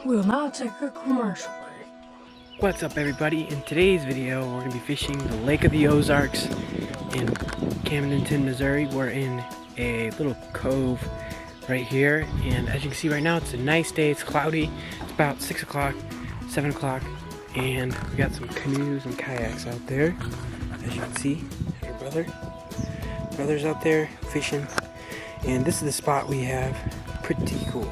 We'll now take a commercial break. What's up, everybody? In today's video, we're going to be fishing the Lake of the Ozarks in Camdenton, Missouri. We're in a little cove right here, and as you can see right now, it's a nice day. It's cloudy. It's about 6 o'clock, 7 o'clock, and we got some canoes and kayaks out there. As you can see, your brother's out there fishing, and this is the spot we have. Pretty cool.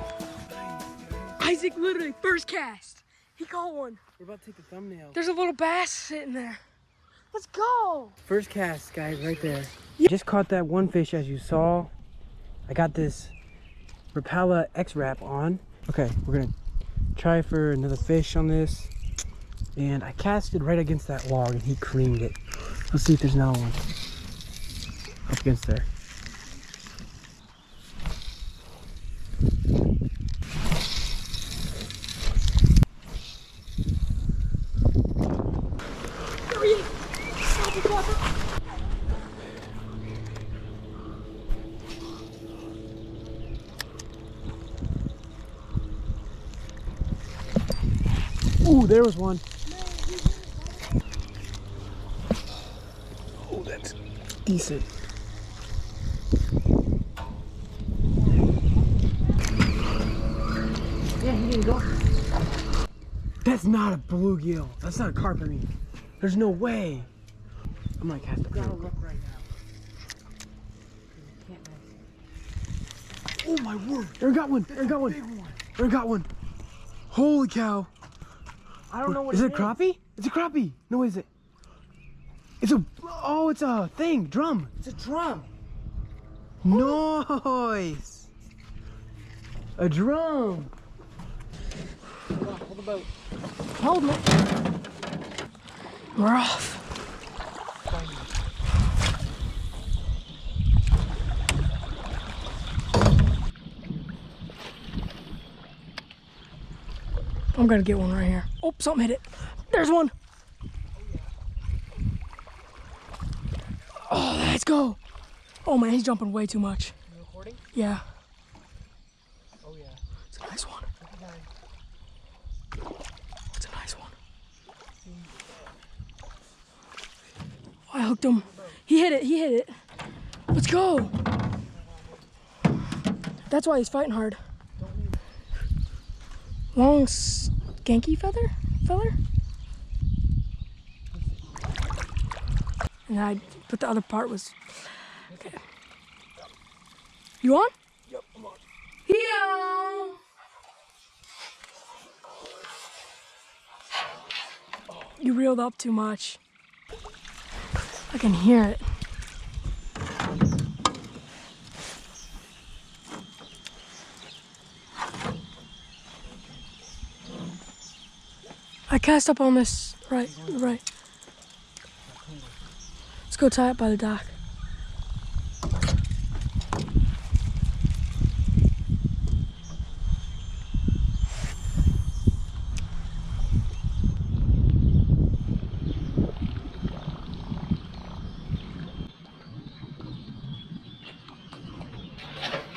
Isaac literally first cast. He caught one. We're about to take the thumbnail. There's a little bass sitting there. Let's go. First cast, guys, right there. Just caught that one fish, as you saw. I got this Rapala X-Wrap on. Okay, we're gonna try for another fish on this. And I casted right against that log and he creamed it. Let's see if there's another one up against there. Ooh, there was one. Oh, that's decent. Yeah, he didn't go. That's not a bluegill. That's not a carp, I mean. There's no way. I'm gonna cast it. Gotta look right now. Oh my word! Aaron got one! Aaron got one! Aaron got one! Holy cow! I don't know what it is. Is it a crappie? It's a crappie! No, is it? It's a... Oh, it's a thing! Drum! It's a drum! Nice! A drum! Hold on, hold the boat. Hold me. We're off. I'm gonna get one right here. Oh, something hit it. There's one. Oh, let's go. Oh man, he's jumping way too much. You recording? Yeah. Oh yeah. It's a nice one. It's a nice one. Oh, I hooked him. He hit it. He hit it. Let's go. That's why he's fighting hard. Long skanky feller? And but the other part was okay. You on? Yep, I'm on. Yeah. You reeled up too much. I can hear it. I cast up on this right. Let's go tie it by the dock.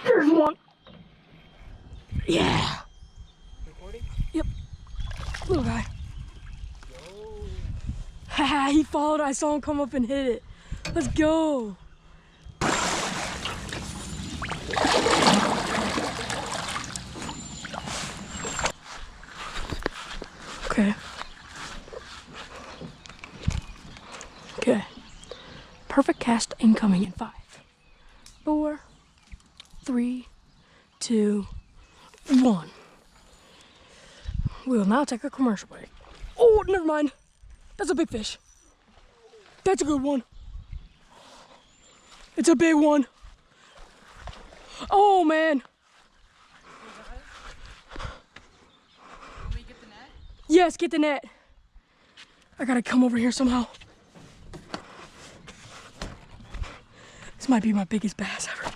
There's one. Yeah. Recording? Yep. Little guy. Haha, he followed. I saw him come up and hit it. Let's go. Okay. Okay. Perfect cast incoming in 5, 4, 3, 2, 1. We will now take a commercial break. Oh, never mind. That's a big fish. That's a good one. It's a big one. Oh man. Can we get the net? Yes, get the net. I gotta come over here somehow. This might be my biggest bass ever.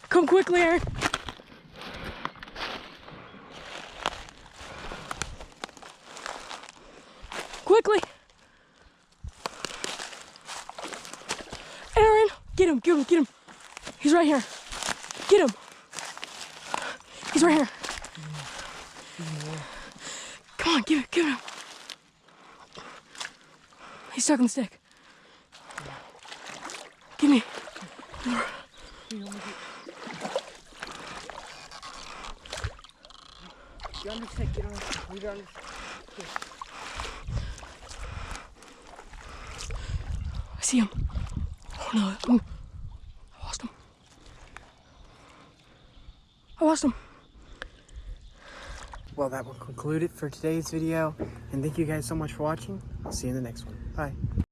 Come quickly, Aaron. Quickly. Aaron, get him. He's right here. Get him. He's right here. on, give it him. He's stuck in the stick. Give me. Get on the stick, get on the stick. Leave it on the stick. I see him. Oh no. Ooh. I lost him. I lost him. Well, that will conclude it for today's video. And thank you guys so much for watching. I'll see you in the next one. Bye.